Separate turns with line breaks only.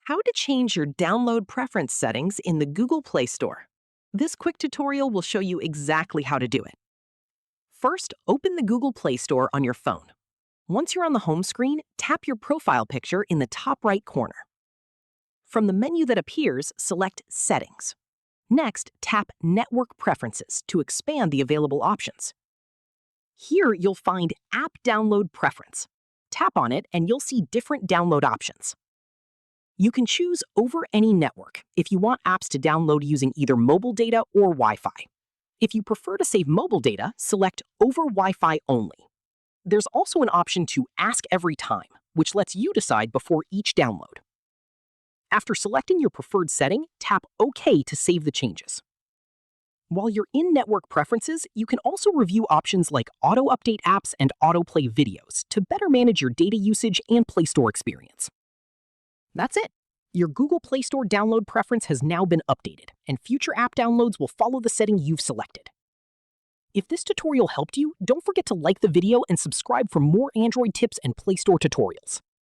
How to change your download preference settings in the Google Play Store. This quick tutorial will show you exactly how to do it. First, open the Google Play Store on your phone. Once you're on the home screen, tap your profile picture in the top right corner. From the menu that appears, select Settings. Next, tap Network Preferences to expand the available options. Here, you'll find App Download Preference. Tap on it and you'll see different download options. You can choose over any network if you want apps to download using either mobile data or Wi-Fi. If you prefer to save mobile data, select Over Wi-Fi Only. There's also an option to Ask Every Time, which lets you decide before each download. After selecting your preferred setting, tap OK to save the changes. While you're in Network Preferences, you can also review options like auto-update apps and autoplay videos to better manage your data usage and Play Store experience. That's it. Your Google Play Store download preference has now been updated, and future app downloads will follow the setting you've selected. If this tutorial helped you, don't forget to like the video and subscribe for more Android tips and Play Store tutorials.